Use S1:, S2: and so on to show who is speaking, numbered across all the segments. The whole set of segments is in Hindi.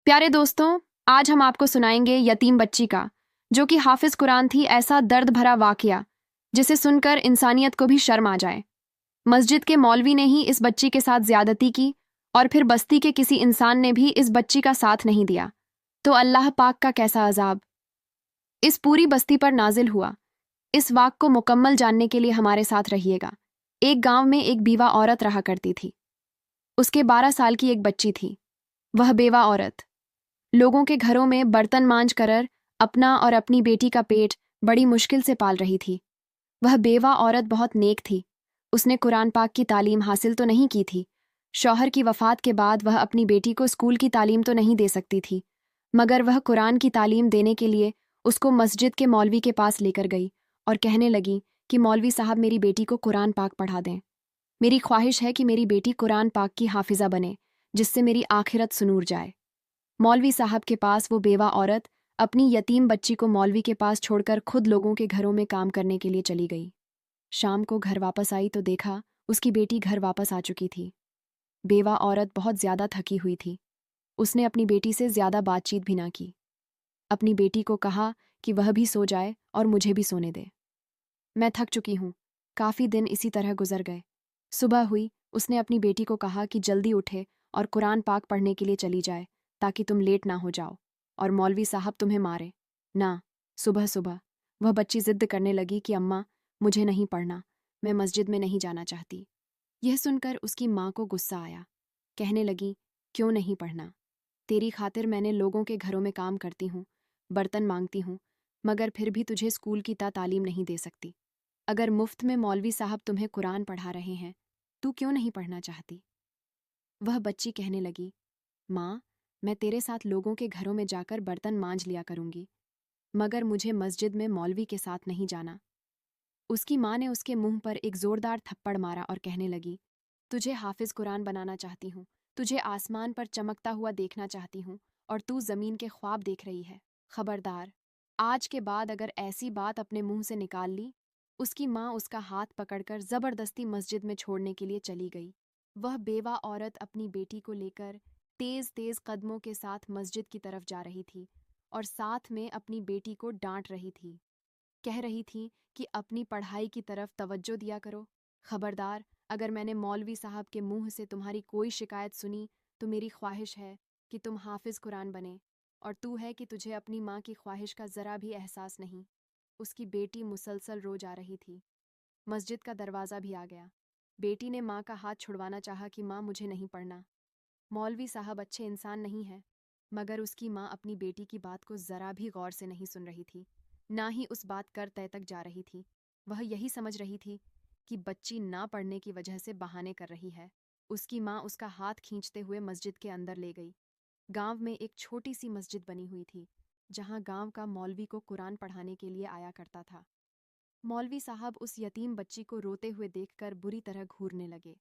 S1: प्यारे दोस्तों, आज हम आपको सुनाएंगे यतीम बच्ची का, जो कि हाफिज कुरान थी। ऐसा दर्द भरा वाकया जिसे सुनकर इंसानियत को भी शर्म आ जाए। मस्जिद के मौलवी ने ही इस बच्ची के साथ ज्यादती की और फिर बस्ती के किसी इंसान ने भी इस बच्ची का साथ नहीं दिया। तो अल्लाह पाक का कैसा अजाब इस पूरी बस्ती पर नाजिल हुआ। इस वाक़ को मुकम्मल जानने के लिए हमारे साथ रहिएगा। एक गांव में एक बीवा औरत रहा करती थी। उसके 12 साल की एक बच्ची थी। वह बेवा औरत लोगों के घरों में बर्तन मांज कर अपना और अपनी बेटी का पेट बड़ी मुश्किल से पाल रही थी। वह बेवा औरत बहुत नेक थी। उसने कुरान पाक की तालीम हासिल तो नहीं की थी। शौहर की वफ़ात के बाद वह अपनी बेटी को स्कूल की तालीम तो नहीं दे सकती थी, मगर वह कुरान की तालीम देने के लिए उसको मस्जिद के मौलवी के पास लेकर गई और कहने लगी कि मौलवी साहब, मेरी बेटी को कुरान पाक पढ़ा दें। मेरी ख्वाहिश है कि मेरी बेटी कुरान पाक की हाफिज़ा बने, जिससे मेरी आखिरत सुनूर जाए। मौलवी साहब के पास वो बेवा औरत अपनी यतीम बच्ची को मौलवी के पास छोड़कर खुद लोगों के घरों में काम करने के लिए चली गई। शाम को घर वापस आई तो देखा उसकी बेटी घर वापस आ चुकी थी। बेवा औरत बहुत ज्यादा थकी हुई थी। उसने अपनी बेटी से ज्यादा बातचीत भी ना की। अपनी बेटी को कहा कि वह भी सो जाए और मुझे भी सोने दे। मैं थक चुकी हूँ। काफी दिन इसी तरह गुजर गए। सुबह हुई, उसने अपनी बेटी को कहा कि जल्दी उठे और कुरान पाक पढ़ने के लिए चली जाए, ताकि तुम लेट ना हो जाओ और मौलवी साहब तुम्हें मारे ना। सुबह सुबह वह बच्ची जिद्द करने लगी कि अम्मा, मुझे नहीं पढ़ना, मैं मस्जिद में नहीं जाना चाहती। यह सुनकर उसकी माँ को गुस्सा आया। कहने लगी, क्यों नहीं पढ़ना? तेरी खातिर मैंने लोगों के घरों में काम करती हूँ, बर्तन मांगती हूँ, मगर फिर भी तुझे स्कूल की तालीम नहीं दे सकती। अगर मुफ्त में मौलवी साहब तुम्हें कुरान पढ़ा रहे हैं, तू क्यों नहीं पढ़ना चाहती? वह बच्ची कहने लगी, माँ, मैं तेरे साथ लोगों के घरों में जाकर बर्तन मांज लिया करूंगी, मगर मुझे मस्जिद में मौलवी के साथ नहीं जाना। उसकी माँ ने उसके मुंह पर एक जोरदार थप्पड़ मारा और कहने लगी, तुझे हाफिज कुरान बनाना चाहती हूँ, तुझे आसमान पर चमकता हुआ देखना चाहती हूँ, और तू जमीन के ख्वाब देख रही है। खबरदार, आज के बाद अगर ऐसी बात अपने मुंह से निकाल ली। उसकी माँ उसका हाथ पकड़कर जबरदस्ती मस्जिद में छोड़ने के लिए चली गई। वह बेवा औरत अपनी बेटी को लेकर तेज तेज कदमों के साथ मस्जिद की तरफ जा रही थी और साथ में अपनी बेटी को डांट रही थी। कह रही थी कि अपनी पढ़ाई की तरफ तवज्जो दिया करो। खबरदार, अगर मैंने मौलवी साहब के मुंह से तुम्हारी कोई शिकायत सुनी तो मेरी ख्वाहिश है कि तुम हाफिज कुरान बने, और तू है कि तुझे अपनी माँ की ख्वाहिश का जरा भी एहसास नहीं। उसकी बेटी मुसलसल रो जा रही थी। मस्जिद का दरवाज़ा भी आ गया। बेटी ने माँ का हाथ छुड़वाना चाहा कि माँ, मुझे नहीं पढ़ना। मौलवी साहब अच्छे इंसान नहीं है, मगर उसकी माँ अपनी बेटी की बात को जरा भी गौर से नहीं सुन रही थी, ना ही उस बात कर तय तक जा रही थी। वह यही समझ रही थी कि बच्ची ना पढ़ने की वजह से बहाने कर रही है। उसकी माँ उसका हाथ खींचते हुए मस्जिद के अंदर ले गई। गांव में एक छोटी सी मस्जिद बनी हुई थी, जहां गांव का मौलवी को कुरान पढ़ाने के लिए आया करता था। मौलवी साहब उस यतीम बच्ची को रोते हुए देखकर बुरी तरह घूरने लगे।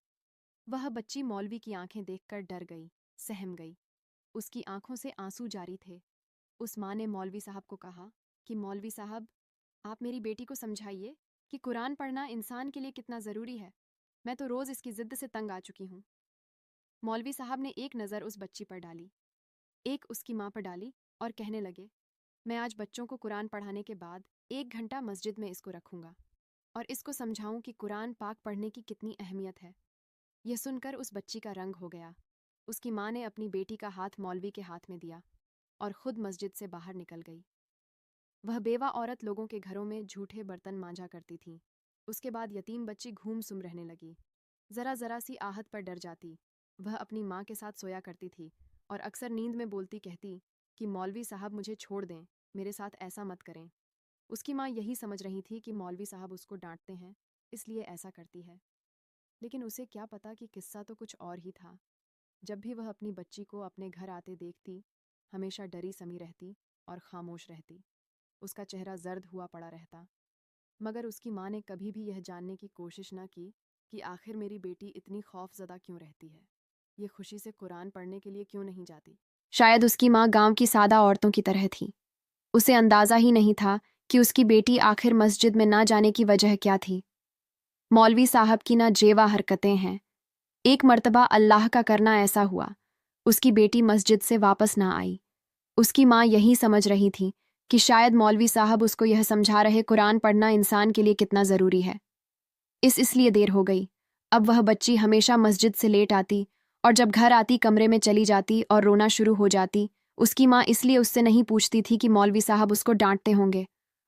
S1: वह बच्ची मौलवी की आंखें देखकर डर गई, सहम गई। उसकी आंखों से आंसू जारी थे। उस माँ ने मौलवी साहब को कहा कि मौलवी साहब, आप मेरी बेटी को समझाइए कि कुरान पढ़ना इंसान के लिए कितना ज़रूरी है। मैं तो रोज़ इसकी ज़िद्द से तंग आ चुकी हूँ। मौलवी साहब ने एक नज़र उस बच्ची पर डाली, एक उसकी माँ पर डाली और कहने लगे, मैं आज बच्चों को कुरान पढ़ाने के बाद 1 घंटा मस्जिद में इसको रखूँगा और इसको समझाऊँ कि कुरान पाक पढ़ने की कितनी अहमियत है। यह सुनकर उस बच्ची का रंग हो गया। उसकी माँ ने अपनी बेटी का हाथ मौलवी के हाथ में दिया और खुद मस्जिद से बाहर निकल गई। वह बेवा औरत लोगों के घरों में झूठे बर्तन मांजा करती थी। उसके बाद यतीम बच्ची घूम सुम रहने लगी। जरा जरा सी आहट पर डर जाती। वह अपनी माँ के साथ सोया करती थी और अक्सर नींद में बोलती कहती कि मौलवी साहब मुझे छोड़ दें, मेरे साथ ऐसा मत करें। उसकी माँ यही समझ रही थी कि मौलवी साहब उसको डांटते हैं, इसलिए ऐसा करती है। लेकिन उसे क्या पता कि किस्सा तो कुछ और ही था। जब भी वह अपनी बच्ची को अपने घर आते देखती, हमेशा डरी समी रहती और खामोश रहती। उसका चेहरा जर्द हुआ पड़ा रहता। मगर उसकी माँ ने कभी भी यह जानने की कोशिश न की कि आखिर मेरी बेटी इतनी खौफजदा क्यों रहती है, ये खुशी से कुरान पढ़ने के लिए क्यों नहीं जाती। शायद उसकी माँ गांव की सादा औरतों की तरह थी। उसे अंदाजा ही नहीं था कि उसकी बेटी आखिर मस्जिद में ना जाने की वजह क्या थी। मौलवी साहब की ना जेवा हरकतें हैं। एक मर्तबा अल्लाह का करना ऐसा हुआ, उसकी बेटी मस्जिद से वापस ना आई। उसकी माँ यही समझ रही थी कि शायद मौलवी साहब उसको यह समझा रहे कुरान पढ़ना इंसान के लिए कितना ज़रूरी है। इसलिए देर हो गई। अब वह बच्ची हमेशा मस्जिद से लेट आती और जब घर आती कमरे में चली जाती और रोना शुरू हो जाती। उसकी माँ इसलिए उससे नहीं पूछती थी कि मौलवी साहब उसको डांटते होंगे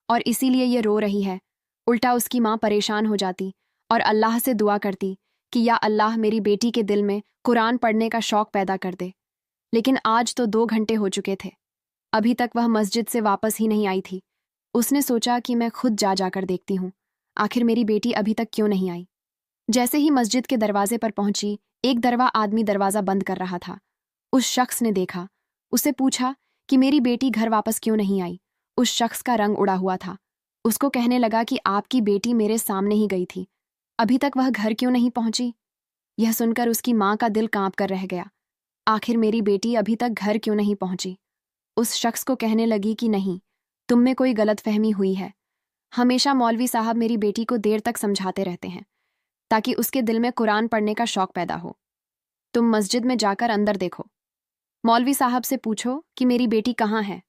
S1: और इसीलिए ये रो रही है। उल्टा उसकी माँ परेशान हो जाती और अल्लाह से दुआ करती कि या अल्लाह मेरी बेटी के दिल में कुरान पढ़ने का शौक पैदा कर दे। लेकिन आज तो 2 घंटे हो चुके थे, अभी तक वह मस्जिद से वापस ही नहीं आई थी। उसने सोचा कि मैं खुद जाकर देखती हूँ, आखिर मेरी बेटी अभी तक क्यों नहीं आई। जैसे ही मस्जिद के दरवाजे पर पहुंची, एक दरवा आदमी दरवाजा बंद कर रहा था। उस शख्स ने देखा, उससे पूछा कि मेरी बेटी घर वापस क्यों नहीं आई। उस शख्स का रंग उड़ा हुआ था। उसको कहने लगा कि आपकी बेटी मेरे सामने ही गई थी, अभी तक वह घर क्यों नहीं पहुंची। यह सुनकर उसकी माँ का दिल कांप कर रह गया। आखिर मेरी बेटी अभी तक घर क्यों नहीं पहुंची। उस शख्स को कहने लगी कि नहीं, तुम में कोई गलतफहमी हुई है। हमेशा मौलवी साहब मेरी बेटी को देर तक समझाते रहते हैं ताकि उसके दिल में कुरान पढ़ने का शौक पैदा हो। तुम मस्जिद में जाकर अंदर देखो, मौलवी साहब से पूछो कि मेरी बेटी कहाँ है।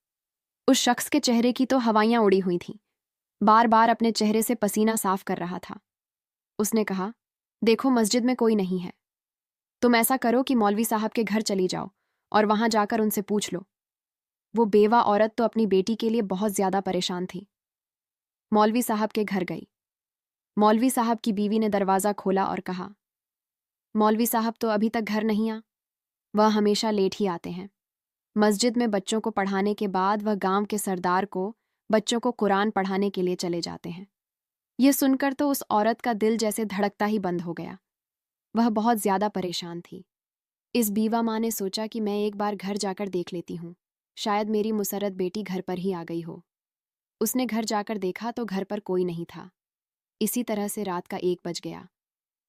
S1: उस शख्स के चेहरे की तो हवाइयां उड़ी हुई थीं, बार बार अपने चेहरे से पसीना साफ कर रहा था। उसने कहा, देखो मस्जिद में कोई नहीं है। तुम ऐसा करो कि मौलवी साहब के घर चली जाओ और वहां जाकर उनसे पूछ लो। वो बेवा औरत तो अपनी बेटी के लिए बहुत ज्यादा परेशान थी। मौलवी साहब के घर गई। मौलवी साहब की बीवी ने दरवाज़ा खोला और कहा, मौलवी साहब तो अभी तक घर नहीं आ, वह हमेशा लेट ही आते हैं। मस्जिद में बच्चों को पढ़ाने के बाद वह गांव के सरदार को बच्चों को कुरान पढ़ाने के लिए चले जाते हैं। यह सुनकर तो उस औरत का दिल जैसे धड़कता ही बंद हो गया। वह बहुत ज्यादा परेशान थी। इस बीवा माँ ने सोचा कि मैं एक बार घर जाकर देख लेती हूँ, शायद मेरी मुसर्रत बेटी घर पर ही आ गई हो। उसने घर जाकर देखा तो घर पर कोई नहीं था। इसी तरह से रात का 1 बज गया।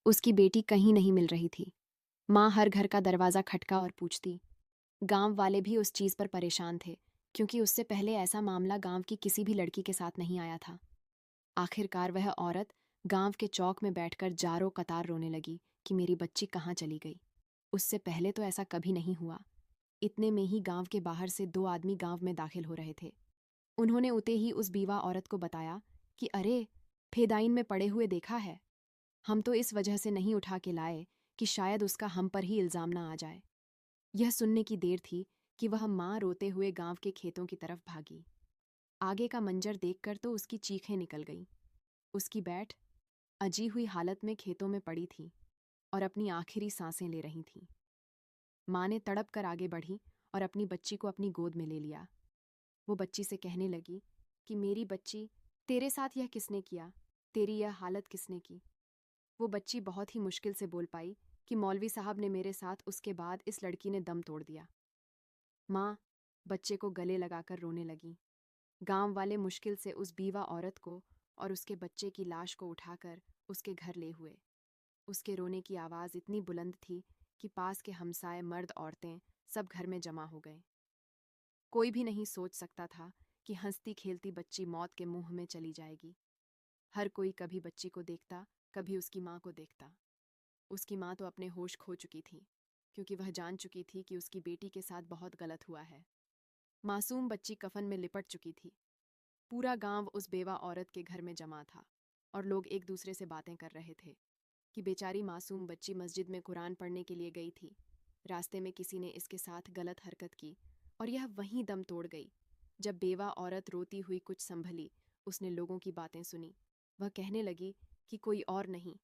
S1: उसकी बेटी कहीं नहीं मिल रही थी। माँ हर घर का दरवाज़ा खटका और पूछती। गांव वाले भी उस चीज़ पर परेशान थे, क्योंकि उससे पहले ऐसा मामला गांव की किसी भी लड़की के साथ नहीं आया था। आखिरकार वह औरत गांव के चौक में बैठकर जारो कतार रोने लगी कि मेरी बच्ची कहाँ चली गई। उससे पहले तो ऐसा कभी नहीं हुआ। इतने में ही गांव के बाहर से 2 आदमी गांव में दाखिल हो रहे थे। उन्होंने उते ही उस बीवा औरत को बताया कि अरे, फेदाइन में पड़े हुए देखा है। हम तो इस वजह से नहीं उठा के लाए कि शायद उसका हम पर ही इल्जाम ना आ जाए। यह सुनने की देर थी कि वह माँ रोते हुए गांव के खेतों की तरफ भागी। आगे का मंजर देखकर तो उसकी चीखें निकल गईं। उसकी बैठ अजी हुई हालत में खेतों में पड़ी थी और अपनी आखिरी सांसें ले रही थी। माँ ने तड़प कर आगे बढ़ी और अपनी बच्ची को अपनी गोद में ले लिया। वो बच्ची से कहने लगी कि मेरी बच्ची, तेरे साथ यह किसने किया, तेरी यह हालत किसने की। वो बच्ची बहुत ही मुश्किल से बोल पाई कि मौलवी साहब ने मेरे साथ, उसके बाद इस लड़की ने दम तोड़ दिया। माँ बच्चे को गले लगाकर रोने लगी। गांव वाले मुश्किल से उस बीवा औरत को और उसके बच्चे की लाश को उठाकर उसके घर ले हुए। उसके रोने की आवाज़ इतनी बुलंद थी कि पास के हमसाए मर्द औरतें सब घर में जमा हो गए। कोई भी नहीं सोच सकता था कि हंसती खेलती बच्ची मौत के मुंह में चली जाएगी। हर कोई कभी बच्ची को देखता, कभी उसकी माँ को देखता। उसकी माँ तो अपने होश खो चुकी थी, क्योंकि वह जान चुकी थी कि उसकी बेटी के साथ बहुत गलत हुआ है। मासूम बच्ची कफन में लिपट चुकी थी। पूरा गांव उस बेवा औरत के घर में जमा था और लोग एक दूसरे से बातें कर रहे थे कि बेचारी मासूम बच्ची मस्जिद में कुरान पढ़ने के लिए गई थी। रास्ते में किसी ने इसके साथ गलत हरकत की और यह वहीं दम तोड़ गई। जब बेवा औरत रोती हुई कुछ संभली, उसने लोगों की बातें सुनी। वह कहने लगी कि कोई और नहीं,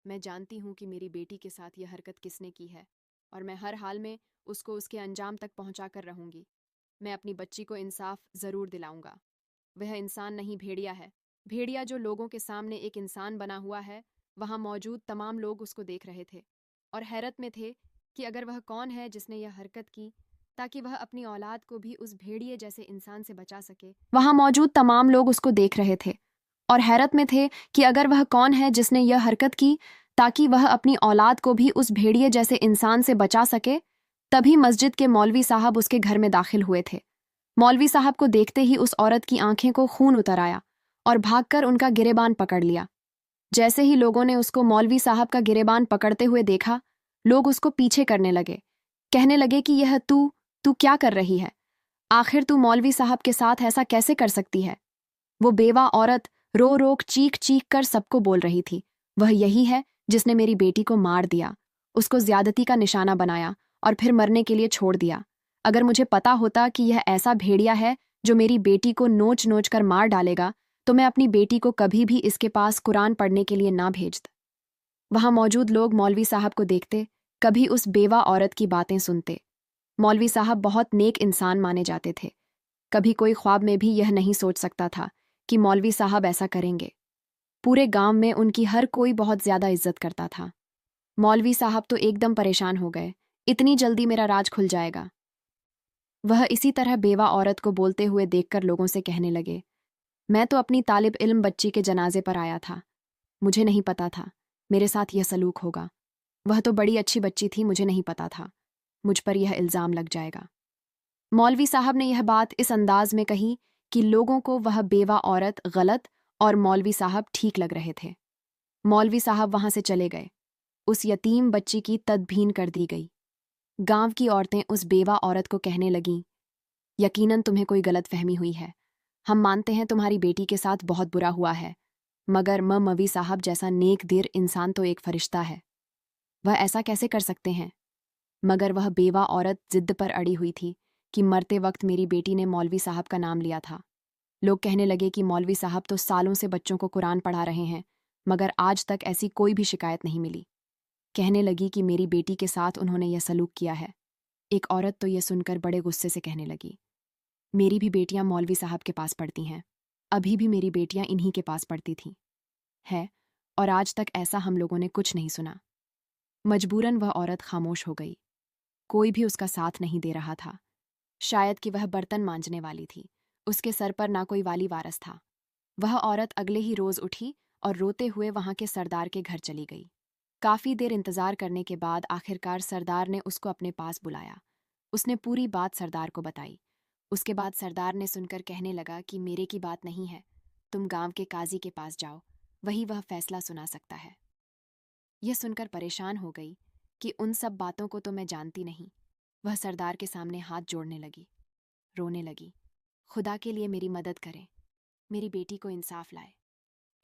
S1: मैं जानती हूँ कि मेरी बेटी के साथ यह हरकत किसने की है और मैं हर हाल में उसको उसके अंजाम तक पहुँचा कर रहूँगी। मैं अपनी बच्ची को इंसाफ ज़रूर दिलाऊंगा। वह इंसान नहीं, भेड़िया है। भेड़िया जो लोगों के सामने एक इंसान बना हुआ है। वहाँ मौजूद तमाम लोग उसको देख रहे थे और हैरत में थे कि अगर वह कौन है जिसने यह हरकत की, ताकि वह अपनी औलाद को भी उस भेड़िए जैसे इंसान से बचा सके। वहाँ मौजूद तमाम लोग उसको देख रहे थे और हैरत में थे कि अगर वह कौन है जिसने यह हरकत की ताकि वह अपनी औलाद को भी उस भेड़िए जैसे इंसान से बचा सके। तभी मस्जिद के मौलवी साहब उसके घर में दाखिल हुए थे। मौलवी साहब को देखते ही उस औरत की आंखें को खून उतर आया और भागकर उनका गिरेबान पकड़ लिया। जैसे ही लोगों ने उसको मौलवी साहब का गिरेबान पकड़ते हुए देखा, लोग उसको पीछे करने लगे। कहने लगे कि यह तू तू क्या कर रही है? आखिर तू मौलवी साहब के साथ ऐसा कैसे कर सकती है? वो बेवा औरत रो रो चीख चीख कर सबको बोल रही थी, वह यही है जिसने मेरी बेटी को मार दिया, उसको ज्यादती का निशाना बनाया और फिर मरने के लिए छोड़ दिया। अगर मुझे पता होता कि यह ऐसा भेड़िया है जो मेरी बेटी को नोच नोच कर मार डालेगा, तो मैं अपनी बेटी को कभी भी इसके पास कुरान पढ़ने के लिए ना भेजता। वहां मौजूद लोग मौलवी साहब को देखते, कभी उस बेवा औरत की बातें सुनते। मौलवी साहब बहुत नेक इंसान माने जाते थे। कभी कोई ख्वाब में भी यह नहीं सोच सकता था कि मौलवी साहब ऐसा करेंगे। पूरे गांव में उनकी हर कोई बहुत ज्यादा इज्जत करता था। मौलवी साहब तो एकदम परेशान हो गए, इतनी जल्दी मेरा राज खुल जाएगा। वह इसी तरह बेवा औरत को बोलते हुए देखकर लोगों से कहने लगे, मैं तो अपनी तालिब इल्म बच्ची के जनाजे पर आया था, मुझे नहीं पता था मेरे साथ यह सलूक होगा। वह तो बड़ी अच्छी बच्ची थी, मुझे नहीं पता था मुझ पर यह इल्ज़ाम लग जाएगा। मौलवी साहब ने यह बात इस अंदाज में कही कि लोगों को वह बेवा औरत गलत और मौलवी साहब ठीक लग रहे थे। मौलवी साहब वहां से चले गए। उस यतीम बच्ची की तदबीन कर दी गई। गांव की औरतें उस बेवा औरत को कहने लगीं, यकीनन तुम्हें कोई गलतफहमी हुई है, हम मानते हैं तुम्हारी बेटी के साथ बहुत बुरा हुआ है, मगर मवी साहब जैसा नेक दिल इंसान तो एक फरिश्ता है, वह ऐसा कैसे कर सकते हैं? मगर वह बेवा औरत जिद्द पर अड़ी हुई थी कि मरते वक्त मेरी बेटी ने मौलवी साहब का नाम लिया था। लोग कहने लगे कि मौलवी साहब तो सालों से बच्चों को कुरान पढ़ा रहे हैं, मगर आज तक ऐसी कोई भी शिकायत नहीं मिली। कहने लगी कि मेरी बेटी के साथ उन्होंने यह सलूक किया है। एक औरत तो यह सुनकर बड़े गुस्से से कहने लगी, मेरी भी बेटियां मौलवी साहब के पास पढ़ती हैं, अभी भी मेरी बेटियां इन्हीं के पास पढ़ती थीं है, और आज तक ऐसा हम लोगों ने कुछ नहीं सुना। मजबूरन वह औरत खामोश हो गई। कोई भी उसका साथ नहीं दे रहा था। शायद कि वह बर्तन मांजने वाली थी, उसके सर पर ना कोई वाली वारस था। वह औरत अगले ही रोज उठी और रोते हुए वहां के सरदार के घर चली गई। काफी देर इंतजार करने के बाद आखिरकार सरदार ने उसको अपने पास बुलाया। उसने पूरी बात सरदार को बताई। उसके बाद सरदार ने सुनकर कहने लगा कि मेरे की बात नहीं है, तुम गांव के काजी के पास जाओ, वही वह फैसला सुना सकता है। यह सुनकर परेशान हो गई कि उन सब बातों को तो मैं जानती नहीं। वह सरदार के सामने हाथ जोड़ने लगी, रोने लगी, खुदा के लिए मेरी मदद करें, मेरी बेटी को इंसाफ लाए।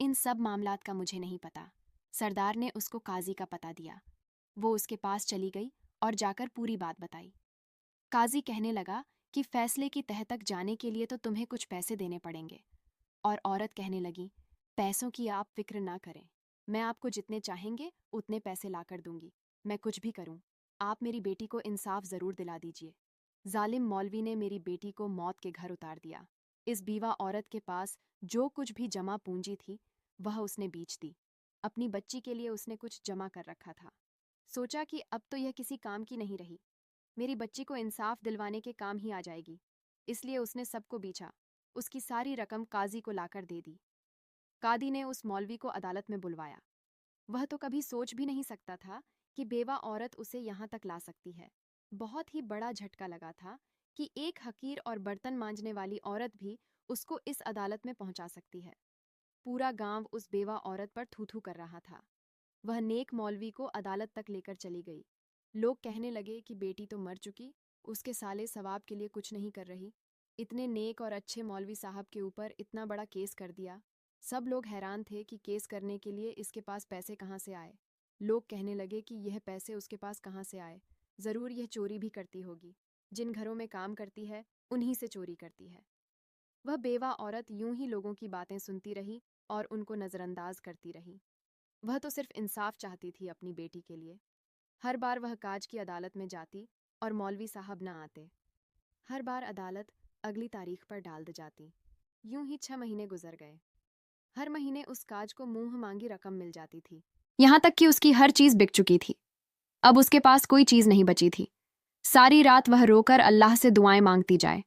S1: इन सब मामलात का मुझे नहीं पता। सरदार ने उसको काजी का पता दिया। वो उसके पास चली गई और जाकर पूरी बात बताई। काजी कहने लगा कि फैसले की तह तक जाने के लिए तो तुम्हें कुछ पैसे देने पड़ेंगे। और औरत कहने लगी, पैसों की आप फिक्र ना करें, मैं आपको जितने चाहेंगे उतने पैसे लाकर दूंगी, मैं कुछ भी करूं, आप मेरी बेटी को इंसाफ जरूर दिला दीजिए। जालिम मौलवी ने मेरी बेटी को मौत के घर उतार दिया। इस बीवा औरत के पास जो कुछ भी जमा पूंजी थी वह उसने बेच दी। अपनी बच्ची के लिए उसने कुछ जमा कर रखा था। सोचा कि अब तो यह किसी काम की नहीं रही, मेरी बच्ची को इंसाफ दिलवाने के काम ही आ जाएगी, इसलिए उसने सबको बेचा। उसकी सारी रकम काजी को लाकर दे दी। कादी ने उस मौलवी को अदालत में बुलवाया। वह तो कभी सोच भी नहीं सकता था कि बेवा औरत उसे यहाँ तक ला सकती है। बहुत ही बड़ा झटका लगा था कि एक हकीर और बर्तन मांजने वाली औरत भी उसको इस अदालत में पहुंचा सकती है। पूरा गांव उस बेवा औरत पर थू थू कर रहा था। वह नेक मौलवी को अदालत तक लेकर चली गई। लोग कहने लगे कि बेटी तो मर चुकी, उसके साले सवाब के लिए कुछ नहीं कर रही, इतने नेक और अच्छे मौलवी साहब के ऊपर इतना बड़ा केस कर दिया। सब लोग हैरान थे कि केस करने के लिए इसके पास पैसे कहाँ से आए। लोग कहने लगे कि यह पैसे उसके पास कहाँ से आए, ज़रूर यह चोरी भी करती होगी, जिन घरों में काम करती है उन्हीं से चोरी करती है। वह बेवा औरत यूं ही लोगों की बातें सुनती रही और उनको नज़रअंदाज करती रही। वह तो सिर्फ इंसाफ चाहती थी अपनी बेटी के लिए। हर बार वह काज की अदालत में जाती और मौलवी साहब न आते। हर बार अदालत अगली तारीख पर डाल दी जाती। यूं ही 6 महीने गुजर गए। हर महीने उस काज को मुंह मांगी रकम मिल जाती थी, यहाँ तक कि उसकी हर चीज बिक चुकी थी। अब उसके पास कोई चीज नहीं बची थी। सारी रात वह रोकर अल्लाह से दुआएं मांगती जाए,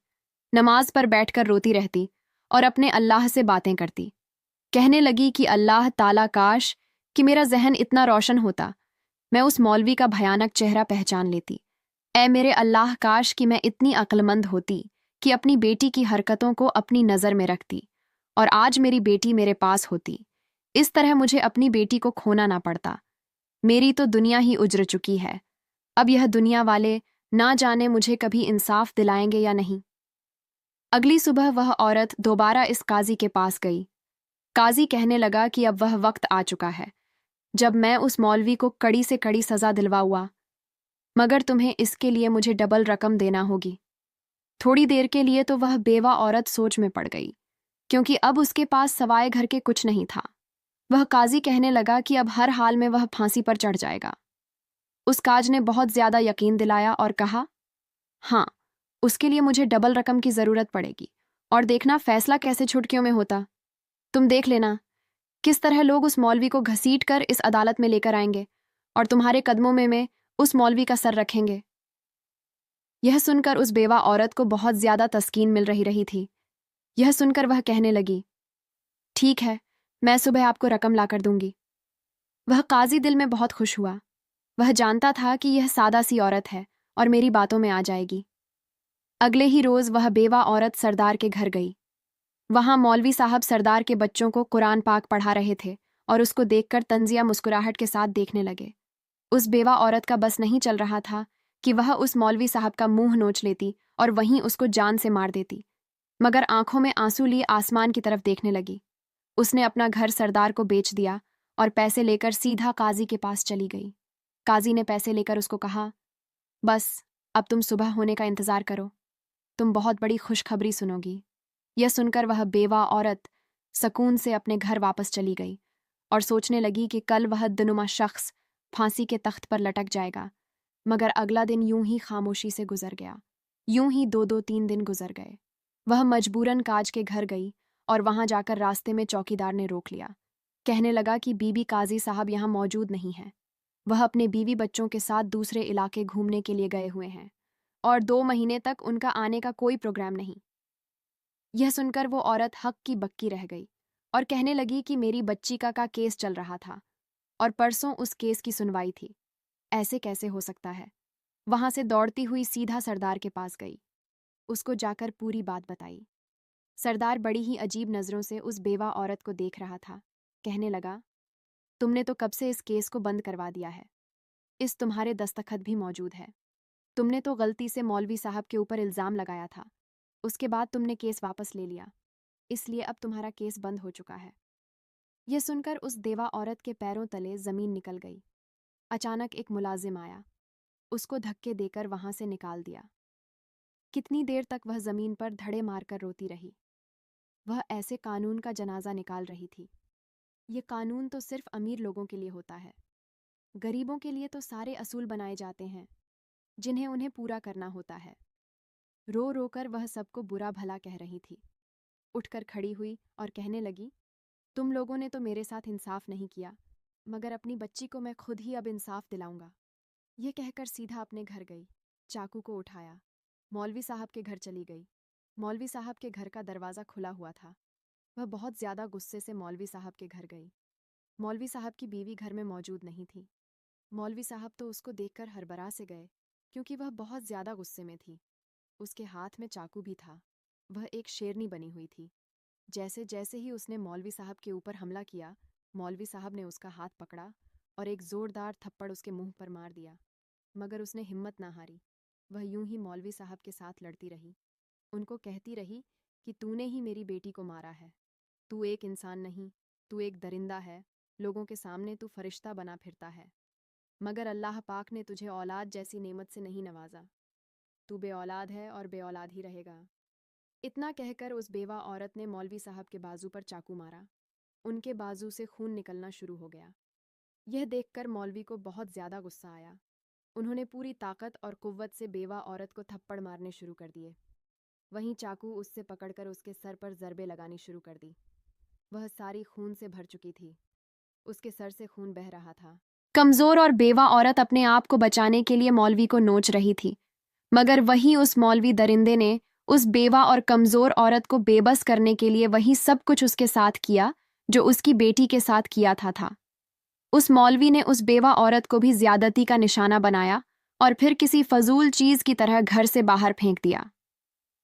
S1: नमाज पर बैठकर रोती रहती और अपने अल्लाह से बातें करती। कहने लगी कि अल्लाह ताला, काश कि मेरा जहन इतना रोशन होता, मैं उस मौलवी का भयानक चेहरा पहचान लेती। ऐ मेरे अल्लाह, काश कि मैं इतनी अक्लमंद होती कि अपनी बेटी की हरकतों को अपनी नज़र में रखती और आज मेरी बेटी मेरे पास होती। इस तरह मुझे अपनी बेटी को खोना ना पड़ता। मेरी तो दुनिया ही उजड़ चुकी है। अब यह दुनिया वाले ना जाने मुझे कभी इंसाफ दिलाएंगे या नहीं। अगली सुबह वह औरत दोबारा इस काजी के पास गई। काजी कहने लगा कि अब वह वक्त आ चुका है जब मैं उस मौलवी को कड़ी से कड़ी सजा दिलवाऊंगा, मगर तुम्हें इसके लिए मुझे डबल रकम देना होगी। थोड़ी देर के लिए तो वह बेवा औरत सोच में पड़ गई, क्योंकि अब उसके पास सवाए घर के कुछ नहीं था। वह काजी कहने लगा कि अब हर हाल में वह फांसी पर चढ़ जाएगा। उस काज ने बहुत ज्यादा यकीन दिलाया और कहा, हाँ, उसके लिए मुझे डबल रकम की जरूरत पड़ेगी, और देखना फैसला कैसे चुटकियों में होता। तुम देख लेना किस तरह लोग उस मौलवी को घसीट कर इस अदालत में लेकर आएंगे, और तुम्हारे कदमों में मैं उस मौलवी का सर रखेंगे। यह सुनकर उस बेवा औरत को बहुत ज्यादा तस्कीन मिल रही थी। यह सुनकर वह कहने लगी, ठीक है, मैं सुबह आपको रकम लाकर दूंगी। वह काजी दिल में बहुत खुश हुआ। वह जानता था कि यह सादा सी औरत है और मेरी बातों में आ जाएगी। अगले ही रोज वह बेवा औरत सरदार के घर गई। वहां मौलवी साहब सरदार के बच्चों को कुरान पाक पढ़ा रहे थे और उसको देखकर तंजिया मुस्कुराहट के साथ देखने लगे। उस बेवा औरत का बस नहीं चल रहा था कि वह उस मौलवी साहब का मुंह नोच लेती और वहीं उसको जान से मार देती, मगर आंखों में आंसू लिए आसमान की तरफ देखने लगी। उसने अपना घर सरदार को बेच दिया और पैसे लेकर सीधा काजी के पास चली गई। काजी ने पैसे लेकर उसको कहा, बस अब तुम सुबह होने का इंतजार करो, तुम बहुत बड़ी खुशखबरी सुनोगी। यह सुनकर वह बेवा औरत सकून से अपने घर वापस चली गई और सोचने लगी कि कल वह दिनुमा शख्स फांसी के तख्त पर लटक जाएगा। मगर अगला दिन यूं ही खामोशी से गुजर गया। यूं ही 2-2 3 दिन गुजर गए। वह मजबूरन काज के घर गई और वहां जाकर रास्ते में चौकीदार ने रोक लिया। कहने लगा कि बीबी काजी साहब यहाँ मौजूद नहीं है। वह अपने बीवी बच्चों के साथ दूसरे इलाके घूमने के लिए गए हुए हैं और 2 महीने तक उनका आने का कोई प्रोग्राम नहीं। यह सुनकर वो औरत हक की बक्की रह गई और कहने लगी कि मेरी बच्ची का केस चल रहा था और परसों उस केस की सुनवाई थी। ऐसे कैसे हो सकता है? वहां से दौड़ती हुई सीधा सरदार के पास गई। उसको जाकर पूरी बात बताई। सरदार बड़ी ही अजीब नजरों से उस बेवा औरत को देख रहा था। कहने लगा, तुमने तो कब से इस केस को बंद करवा दिया है। इस तुम्हारे दस्तखत भी मौजूद है। तुमने तो गलती से मौलवी साहब के ऊपर इल्जाम लगाया था, उसके बाद तुमने केस वापस ले लिया, इसलिए अब तुम्हारा केस बंद हो चुका है। यह सुनकर उस देवा औरत के पैरों तले जमीन निकल गई। अचानक एक मुलाजिम आया, उसको धक्के देकर वहां से निकाल दिया। कितनी देर तक वह जमीन पर धड़े मारकर रोती रही। वह ऐसे कानून का जनाजा निकाल रही थी। ये कानून तो सिर्फ अमीर लोगों के लिए होता है। गरीबों के लिए तो सारे असूल बनाए जाते हैं जिन्हें उन्हें पूरा करना होता है। रो रो कर वह सबको बुरा भला कह रही थी। उठकर खड़ी हुई और कहने लगी, तुम लोगों ने तो मेरे साथ इंसाफ नहीं किया, मगर अपनी बच्ची को मैं खुद ही अब इंसाफ दिलाऊंगा। ये कहकर सीधा अपने घर गई। चाकू को उठाया, मौलवी साहब के घर चली गई। मौलवी साहब के घर का दरवाज़ा खुला हुआ था। वह बहुत ज़्यादा गुस्से से मौलवी साहब के घर गई। मौलवी साहब की बीवी घर में मौजूद नहीं थी। मौलवी साहब तो उसको देखकर हड़बड़ा से गए, क्योंकि वह बहुत ज़्यादा गुस्से में थी। उसके हाथ में चाकू भी था। वह एक शेरनी बनी हुई थी। जैसे जैसे ही उसने मौलवी साहब के ऊपर हमला किया, मौलवी साहब ने उसका हाथ पकड़ा और एक ज़ोरदार थप्पड़ उसके मुंह पर मार दिया। मगर उसने हिम्मत ना हारी। वह यूं ही मौलवी साहब के साथ लड़ती रही। उनको कहती रही कि तूने ही मेरी बेटी को मारा है। तू एक इंसान नहीं, तू एक दरिंदा है। लोगों के सामने तू फरिश्ता बना फिरता है, मगर अल्लाह पाक ने तुझे औलाद जैसी नेमत से नहीं नवाजा। तू बेऔलाद है और बेऔलाद ही रहेगा। इतना कहकर उस बेवा औरत ने मौलवी साहब के बाजू पर चाकू मारा। उनके बाजू से खून निकलना शुरू हो गया। यह देखकर मौलवी को बहुत ज़्यादा गुस्सा आया। उन्होंने पूरी ताकत और कुव्वत से बेवा औरत को थप्पड़ मारने शुरू कर दिए। वहीं चाकू उससे पकड़कर उसके सर पर ज़रबे लगानी शुरू कर दी। वह सारी खून से भर चुकी थी। उसके सर से खून बह रहा था। कमज़ोर और बेवा औरत अपने आप को बचाने के लिए मौलवी को नोच रही थी, मगर वहीं उस मौलवी दरिंदे ने उस बेवा और कमज़ोर औरत को बेबस करने के लिए वही सब कुछ उसके साथ किया जो उसकी बेटी के साथ किया था। उस मौलवी ने उस बेवा औरत को भी ज्यादती का निशाना बनाया और फिर किसी फजूल चीज की तरह घर से बाहर फेंक दिया।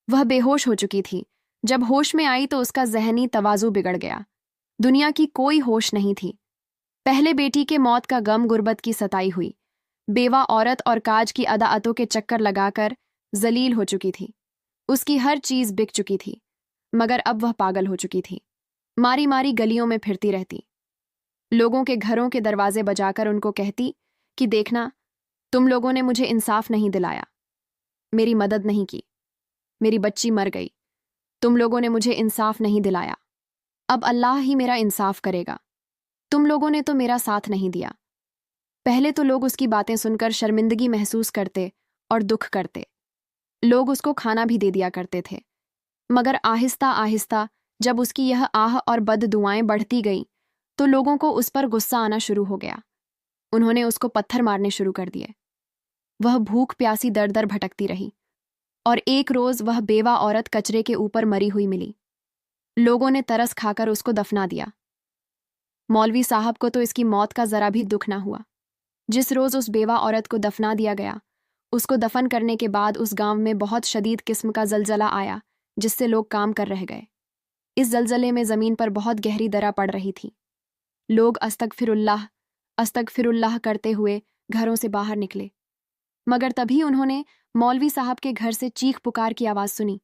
S1: वह बेहोश हो चुकी थी। जब होश में आई तो उसका जहनी तवाजु बिगड़ गया। दुनिया की कोई होश नहीं थी। पहले बेटी के मौत का गम गुर्बत की सताई हुई, बेवा औरत और काज की अदाअतों के चक्कर लगाकर जलील हो चुकी थी। उसकी हर चीज बिक चुकी थी, मगर अब वह पागल हो चुकी थी। मारी मारी गलियों में फिरती रहती, लोगों के घरों के दरवाजे बजाकर उनको कहती कि देखना, तुम लोगों ने मुझे इंसाफ नहीं दिलाया, मेरी मदद नहीं की, मेरी बच्ची मर गई। तुम लोगों ने मुझे इंसाफ नहीं दिलाया, अब अल्लाह ही मेरा इंसाफ करेगा। तुम लोगों ने तो मेरा साथ नहीं दिया। पहले तो लोग उसकी बातें सुनकर शर्मिंदगी महसूस करते और दुख करते। लोग उसको खाना भी दे दिया करते थे, मगर आहिस्ता आहिस्ता जब उसकी यह आह और बददुआएं बढ़ती गईं, तो लोगों को उस पर गुस्सा आना शुरू हो गया। उन्होंने उसको पत्थर मारने शुरू कर दिए। वह भूख प्यासी दर दर भटकती रही, और एक रोज वह बेवा औरत कचरे के ऊपर मरी हुई मिली। लोगों ने तरस खाकर उसको दफना दिया। मौलवी साहब को तो इसकी मौत का जरा भी दुख ना हुआ। जिस रोज उस बेवा औरत को दफना दिया गया, उसको दफन करने के बाद उस गांव में बहुत शदीद किस्म का जलजला आया, जिससे लोग काम कर रह गए। इस जलजले में जमीन पर बहुत गहरी दरार पड़ रही थी। लोग अस्तगफिरुल्लाह अस्तगफिरुल्लाह करते हुए घरों से बाहर निकले, मगर तभी उन्होंने मौलवी साहब के घर से चीख पुकार की आवाज सुनी।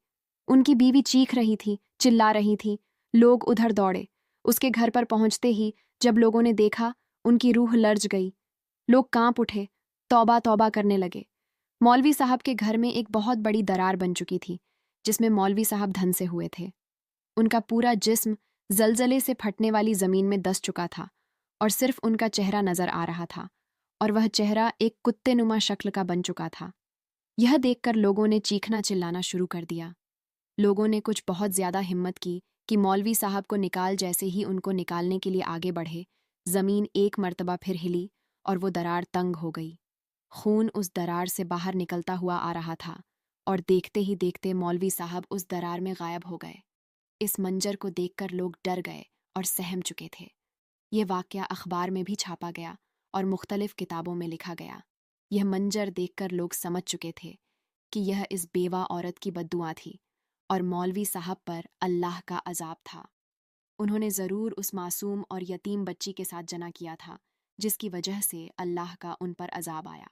S1: उनकी बीवी चीख रही थी, चिल्ला रही थी। लोग उधर दौड़े। उसके घर पर पहुंचते ही जब लोगों ने देखा, उनकी रूह लर्ज गई। लोग कांप उठे, तौबा तौबा करने लगे। मौलवी साहब के घर में एक बहुत बड़ी दरार बन चुकी थी, जिसमें मौलवी साहब धन से हुए थे। उनका पूरा जिस्म जलजले से फटने वाली जमीन में दस चुका था, और सिर्फ उनका चेहरा नजर आ रहा था, और वह चेहरा एक कुत्ते नुमा शक्ल का बन चुका था। यह देखकर लोगों ने चीखना चिल्लाना शुरू कर दिया। लोगों ने कुछ बहुत ज्यादा हिम्मत की कि मौलवी साहब को निकाल। जैसे ही उनको निकालने के लिए आगे बढ़े, जमीन एक मर्तबा फिर हिली और वो दरार तंग हो गई। खून उस दरार से बाहर निकलता हुआ आ रहा था, और देखते ही देखते मौलवी साहब उस दरार में गायब हो गए। इस मंजर को देखकर लोग डर गए और सहम चुके थे। यह वाकया अखबार में भी छापा गया और मुख्तलिफ किताबों में लिखा गया। यह मंजर देखकर लोग समझ चुके थे कि यह इस बेवा औरत की बद्दुआ थी और मौलवी साहब पर अल्लाह का अजाब था। उन्होंने ज़रूर उस मासूम और यतीम बच्ची के साथ जना किया था, जिसकी वजह से अल्लाह का उन पर अजाब आया।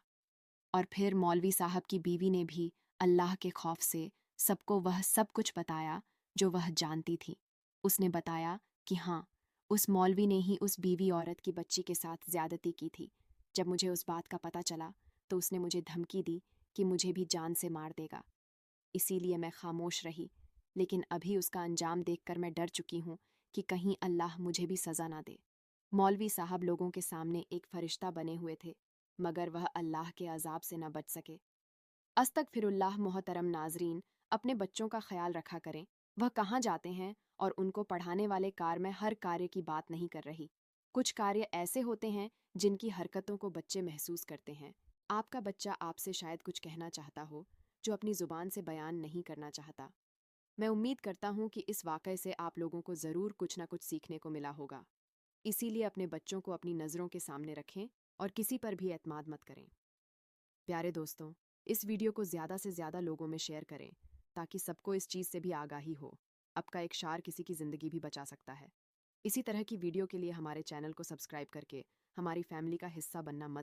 S1: और फिर मौलवी साहब की बीवी ने भी अल्लाह के खौफ से सबको वह सब कुछ बताया जो वह जानती थी। उसने बताया कि हाँ, उस मौलवी ने ही उस बीवी औरत की बच्ची के साथ ज्यादती की थी। जब मुझे उस बात का पता चला तो उसने मुझे धमकी दी कि मुझे भी जान से मार देगा। इसीलिए मैं खामोश रही, लेकिन अभी उसका अंजाम देखकर मैं डर चुकी हूँ कि कहीं अल्लाह मुझे भी सजा ना दे। मौलवी साहब लोगों के सामने एक फरिश्ता बने हुए थे, मगर वह अल्लाह के अजाब से न बच सके। अस्तगफिरुल्लाह। मोहतरम नाजरीन, अपने बच्चों का ख्याल रखा करें। वह कहाँ जाते हैं, और उनको पढ़ाने वाले कार में हर कार्य की बात नहीं कर रही। कुछ कार्य ऐसे होते हैं जिनकी हरकतों को बच्चे महसूस करते हैं। आपका बच्चा आपसे शायद कुछ कहना चाहता हो जो अपनी जुबान से बयान नहीं करना चाहता। मैं उम्मीद करता हूँ कि इस वाक़ये से आप लोगों को ज़रूर कुछ ना कुछ सीखने को मिला होगा। इसीलिए अपने बच्चों को अपनी नज़रों के सामने रखें और किसी पर भी एतमाद मत करें। प्यारे दोस्तों, इस वीडियो को ज़्यादा से ज़्यादा लोगों में शेयर करें ताकि सबको इस चीज़ से भी आगाही हो। आपका एक शार किसी की ज़िंदगी भी बचा सकता है। इसी तरह की वीडियो के लिए हमारे चैनल को सब्सक्राइब करके हमारी फैमिली का हिस्सा बनना मत